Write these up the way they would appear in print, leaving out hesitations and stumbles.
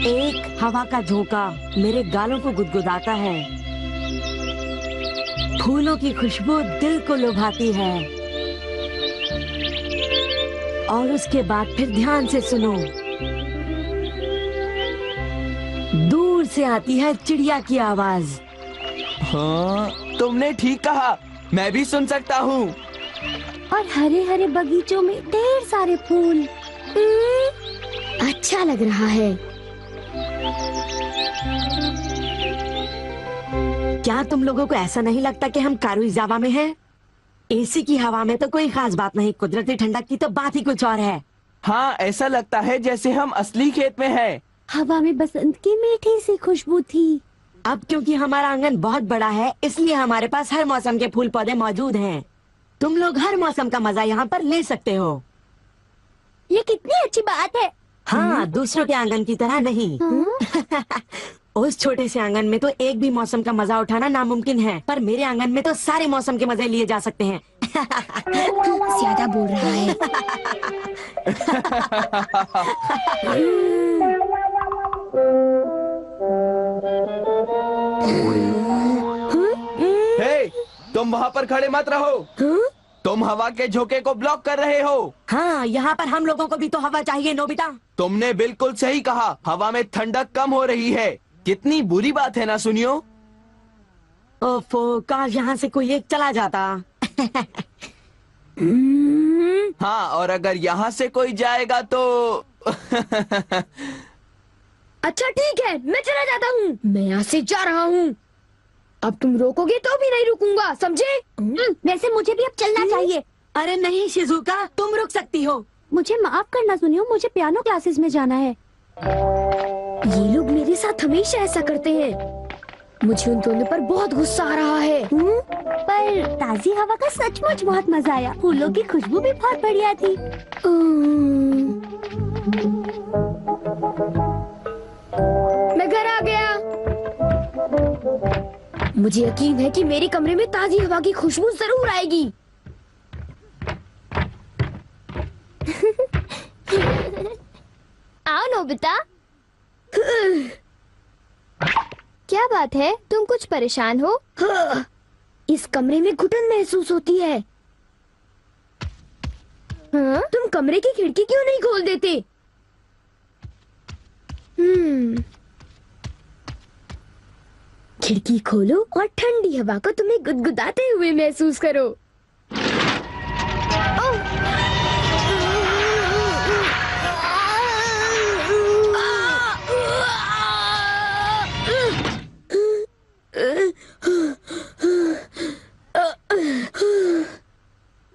एक हवा का झोंका मेरे गालों को गुदगुदाता है। फूलों की खुशबू दिल को लुभाती है। और उसके बाद फिर ध्यान से सुनो, दूर से आती है चिड़िया की आवाज। हाँ, तुमने ठीक कहा, मैं भी सुन सकता हूँ। और हरे हरे बगीचों में ढेर सारे फूल। अच्छा लग रहा है। क्या तुम लोगों को ऐसा नहीं लगता कि हम कारुइजावा में हैं? एसी की हवा में तो कोई खास बात नहीं, कुदरती ठंडक की तो बात ही कुछ और है। हाँ, ऐसा लगता है जैसे हम असली खेत में हैं। हवा में बसंत की मीठी सी खुशबू थी। अब क्योंकि हमारा आंगन बहुत बड़ा है, इसलिए हमारे पास हर मौसम के फूल पौधे मौजूद हैं। तुम लोग हर मौसम का मजा यहाँ पर ले सकते हो। ये कितनी अच्छी बात है। हाँ, दूसरों के आंगन की तरह नहीं। उस छोटे से आंगन में तो एक भी मौसम का मजा उठाना नामुमकिन है, पर मेरे आंगन में तो सारे मौसम के मजे लिए जा सकते हैं। ज्यादा बोल रहा है। हे, तुम वहाँ पर खड़े मत रहो। तुम हवा के झोंके को ब्लॉक कर रहे हो। हाँ, यहाँ पर हम लोगों को भी तो हवा चाहिए नोबिता। तुमने बिल्कुल सही कहा, हवा में ठंडक कम हो रही है। कितनी बुरी बात है ना सुनियो। ओफो, काश यहाँ से कोई एक चला जाता। हाँ, और अगर यहाँ से कोई जाएगा तो अच्छा ठीक है, मैं चला जाता हूँ। मैं यहाँ से जा रहा हूँ। अब तुम रोकोगे तो भी नहीं रुकूंगा, समझे? वैसे मुझे भी अब चलना चाहिए। अरे नहीं शिजुका, तुम रुक सकती हो। मुझे माफ करना सुनियो, मुझे पियानो क्लासेस में जाना है। ये लोग मेरे साथ हमेशा ऐसा करते हैं। मुझे उन दोनों पर बहुत गुस्सा आ रहा है। पर ताजी हवा का सचमुच बहुत मजा आया। फूलों की खुशबू भी बहुत बढ़िया थी। मैं घर आ गया। मुझे यकीन है कि मेरे कमरे में ताजी हवा की खुशबू जरूर आएगी। आओ नोबिता। क्या बात है, तुम कुछ परेशान हो? इस कमरे में घुटन महसूस होती है। हाँ? तुम कमरे की खिड़की क्यों नहीं खोल देते? खिड़की खोलो और ठंडी हवा को तुम्हें गुदगुदाते हुए महसूस करो।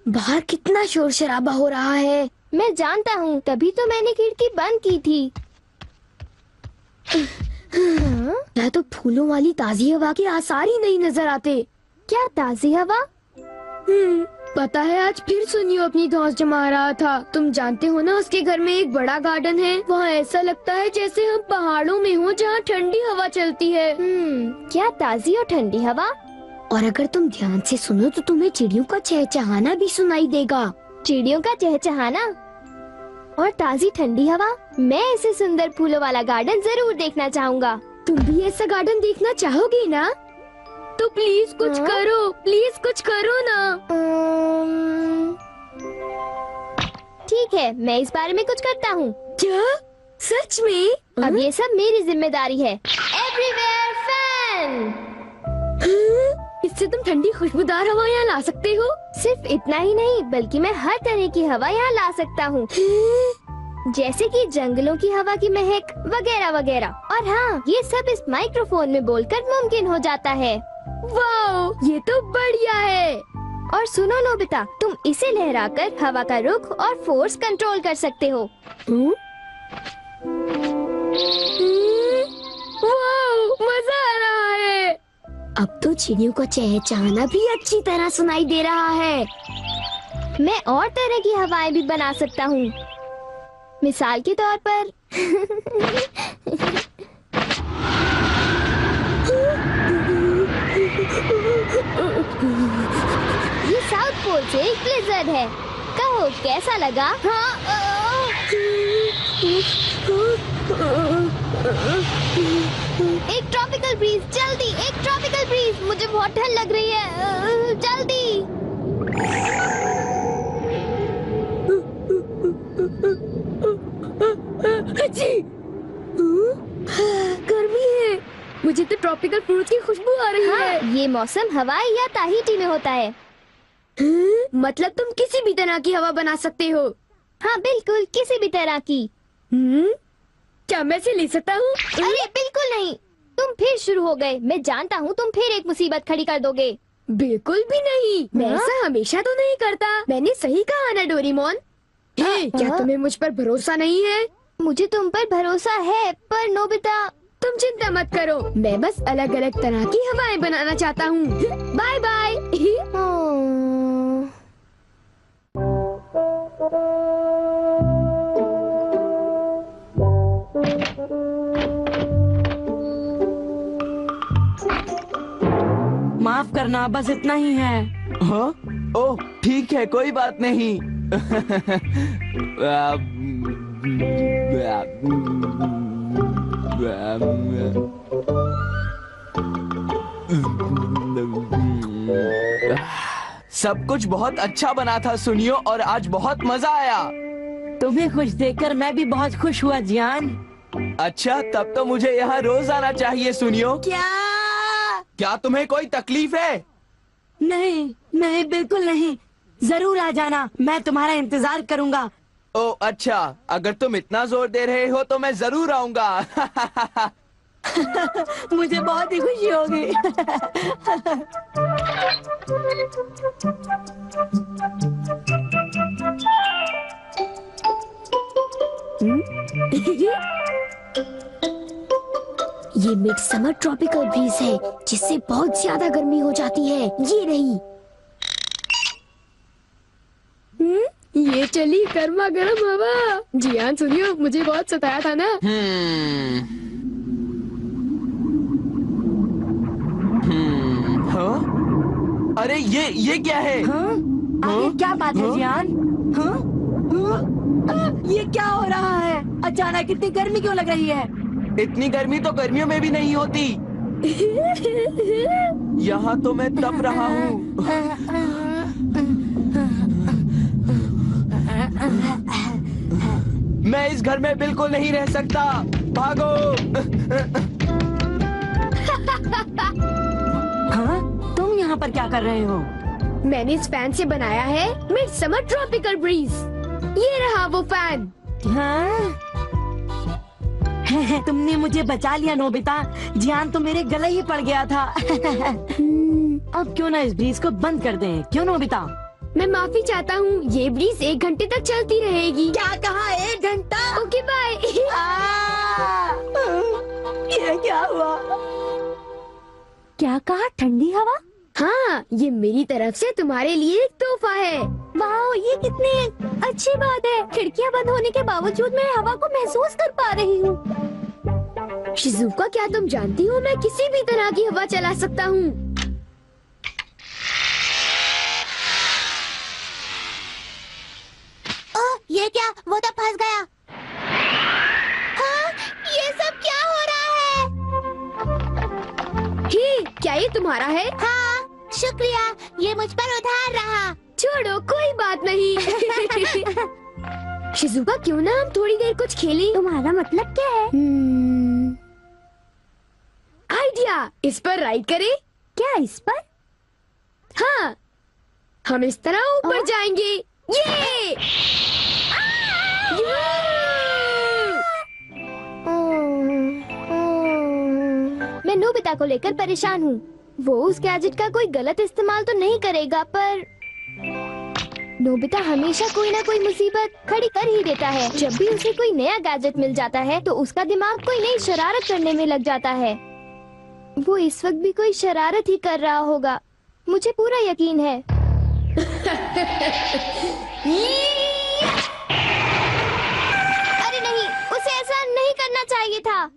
बाहर कितना शोर शराबा हो रहा है। मैं जानता हूँ, तभी तो मैंने खिड़की बंद की थी। क्या तो फूलों वाली ताजी हवा के आसार ही नहीं नजर आते। क्या ताजी हवा? पता है, आज फिर सुनियो अपनी दोस्त जमा रहा था। तुम जानते हो ना, उसके घर में एक बड़ा गार्डन है। वहाँ ऐसा लगता है जैसे हम पहाड़ों में हो, जहाँ ठंडी हवा चलती है। क्या ताजी और ठंडी हवा? और अगर तुम ध्यान से सुनो तो तुम्हें चिड़ियों का चहचहाना भी सुनाई देगा। चिड़ियों का चहचहाना और ताजी ठंडी हवा। मैं ऐसे सुंदर फूलों वाला गार्डन जरूर देखना चाहूँगा। तुम भी ऐसा गार्डन देखना चाहोगी ना? तो प्लीज कुछ करो, प्लीज कुछ करो ना। ठीक है, मैं इस बारे में कुछ करता हूँ। क्या? सच में? अब ये सब मेरी जिम्मेदारी है। Everywhere fan. इससे तुम ठंडी खुशबूदार हवा यहाँ ला सकते हो? सिर्फ इतना ही नहीं, बल्कि मैं हर तरह की हवा यहाँ ला सकता हूँ। जैसे कि जंगलों की हवा की महक वगैरह वगैरह। और हाँ, ये सब इस माइक्रोफोन में बोलकर मुमकिन हो जाता है। वाओ, ये तो बढ़िया है। और सुनो नोबिता, तुम इसे लहराकर हवा का रुख और फोर्स कंट्रोल कर सकते हो। वाओ, मजा आ रहा है। अब तो चिड़ियों का चहचहाना भी अच्छी तरह सुनाई दे रहा है। मैं और तरह की हवाएं भी बना सकता हूँ। मिसाल के तौर पर ये साउथ पोल से एक ब्लिज़र्ड है। कहो कैसा लगा? हाँ, एक ट्रॉपिकल ब्रीज, जल्दी एक ट्रॉपिकल ब्रीज, मुझे बहुत ठंड लग रही है, जल्दी। जी, गर्मी है। मुझे तो ट्रॉपिकल फ्रूट की खुशबू आ रही है। ये मौसम हवाई या ताहिती में होता है। मतलब तुम किसी भी तरह की हवा बना सकते हो? हाँ बिल्कुल, किसी भी तरह की। क्या मैं इसे ले सकता हूँ? अरे बिल्कुल नहीं, तुम फिर शुरू हो गए। मैं जानता हूँ तुम फिर एक मुसीबत खड़ी कर दोगे। बिल्कुल भी नहीं, मैं ऐसा हमेशा तो नहीं करता। मैंने सही कहा ना डोरेमोन। क्या तुम्हें मुझ पर भरोसा नहीं है? मुझे तुम पर भरोसा है, पर नोबिता। तुम चिंता मत करो, मैं बस अलग अलग तरह की हवाएं बनाना चाहता हूँ। Bye bye. माफ करना, बस इतना ही है। हाँ? ओह ठीक है, कोई बात नहीं। सब कुछ बहुत अच्छा बना था सुनियो, और आज बहुत मजा आया। तुम्हें खुश देखकर मैं भी बहुत खुश हुआ जियान। अच्छा, तब तो मुझे यहाँ रोज आना चाहिए सुनियो। क्या तुम्हें कोई तकलीफ है? नहीं नहीं, बिल्कुल नहीं। जरूर आ जाना, मैं तुम्हारा इंतजार करूंगा। ओह अच्छा, अगर तुम इतना जोर दे रहे हो तो मैं जरूर आऊंगा। मुझे बहुत ही खुशी होगी। ये मिड समर ट्रॉपिकल ब्रीज है, जिससे बहुत ज्यादा गर्मी हो जाती है। ये रही। ये चली गर्मा गर्म हवा। जियान सुनियो, मुझे बहुत सताया था ना। हाँ? अरे ये क्या है? हाँ? आगे क्या बात है जियान? हाँ? हाँ? ये क्या हो रहा है? अचानक इतनी गर्मी क्यों लग रही है? इतनी गर्मी तो गर्मियों में भी नहीं होती। यहाँ तो मैं तप रहा हूँ। मैं इस घर में बिल्कुल नहीं रह सकता। भागो। हाँ? तुम यहाँ पर क्या कर रहे हो? मैंने इस फैन से बनाया है मिड समर ट्रॉपिकल ब्रीज। ये रहा वो फैन। हाँ? तुमने मुझे बचा लिया नोबिता। जियान तो मेरे गले ही पड़ गया था। अब क्यों ना इस ब्रीज को बंद कर दें? क्यों नोबिता? मैं माफी चाहता हूँ, ये ब्रीज 1 घंटे तक चलती रहेगी। क्या कहा? 1 घंटा? Okay bye. ये क्या हुआ? क्या कहा? ठंडी हवा? हाँ, ये मेरी तरफ से तुम्हारे लिए एक तोहफा है। वाह, ये कितनी अच्छी बात है। खिड़कियाँ बंद होने के बावजूद मैं हवा को महसूस कर पा रही हूँ। शिजुका, क्या तुम जानती हो मैं किसी भी तरह की हवा चला सकता हूँ। ये क्या? वो तो फंस गया। हाँ, ये सब क्या हो रहा है? ही, क्या ये तुम्हारा है? हाँ, शुक्रिया। ये मुझ पर उधार रहा। छोड़ो, कोई बात नहीं। शिजुका, क्यों ना हम थोड़ी देर कुछ खेलें? तुम्हारा मतलब क्या है? आइडिया, इस पर राइड करें? क्या इस पर? हाँ, हम इस तरह ऊपर जाएंगे। ये! मैं नोबिता को लेकर परेशान हूँ। वो उस गैजेट का कोई गलत इस्तेमाल तो नहीं करेगा, पर नोबिता हमेशा कोई ना कोई मुसीबत खड़ी कर ही देता है। जब भी उसे कोई नया गैजेट मिल जाता है तो उसका दिमाग कोई नई शरारत करने में लग जाता है। वो इस वक्त भी कोई शरारत ही कर रहा होगा, मुझे पूरा यकीन है। अरे नहीं, उसे ऐसा नहीं करना चाहिए था।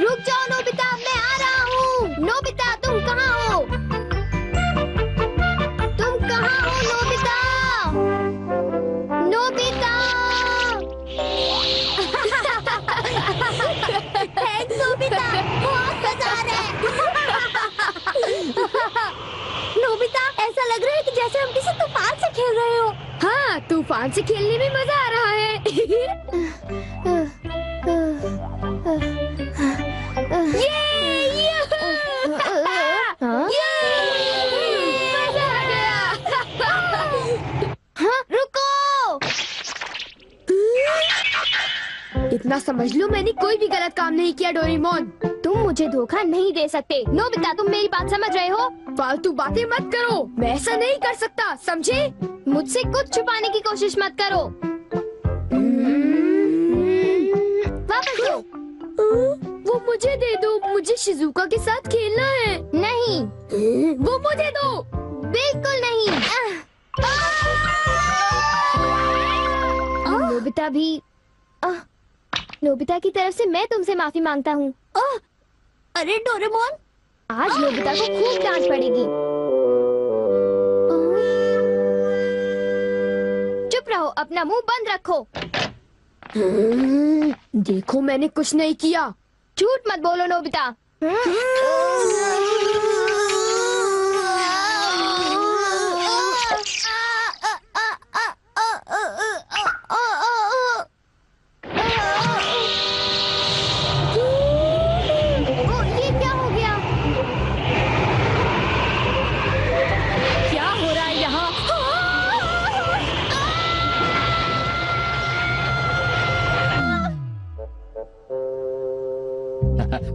रुक जाओ नोबिता, मैं आ रहा हूँ। नोबिता, तुम कहाँ हो? तुम कहाँ हो नोबिता? नोबिता! जैसे हम किसी तूफान से खेल रहे हो। हाँ, तूफान से खेलने में मजा आ रहा है। मजा आ गया। हाँ, रुको। इतना समझ लो मैंने कोई भी गलत काम नहीं किया डोरेमोन। तुम मुझे धोखा नहीं दे सकते। नोबिता, तुम मेरी बात समझ रहे हो? फालतू बातें मत करो, मैं ऐसा नहीं कर सकता, समझे? मुझसे कुछ छुपाने की कोशिश मत करो। वापस दो। वो मुझे दे दो, मुझे शिजुका के साथ खेलना है। नहीं, वो मुझे दो। बिल्कुल नहीं। नोबिता भी नोबिता की तरफ से मैं तुमसे माफी मांगता हूँ। अरे डोरेमोन, आज नोबिता को खूब डांट पड़ेगी। चुप रहो, अपना मुंह बंद रखो। देखो मैंने कुछ नहीं किया। झूठ मत बोलो नोबिता। ये क्या हो गया? क्या हो रहा है यहाँ?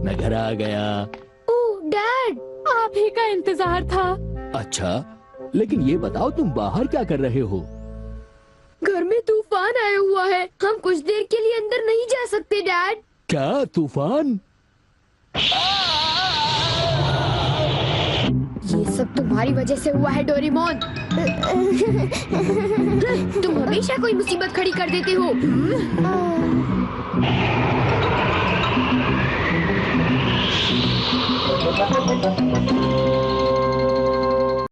मैं घर आ गया। ओह डैड, आप ही का इंतजार था। अच्छा, लेकिन ये बताओ तुम बाहर क्या कर रहे हो? घर में तूफान आया हुआ है, हम कुछ देर के लिए अंदर नहीं जा सकते डैड। क्या तूफान? ये सब तुम्हारी वजह से हुआ है डोरेमोन। तुम हमेशा कोई मुसीबत खड़ी कर देते हो।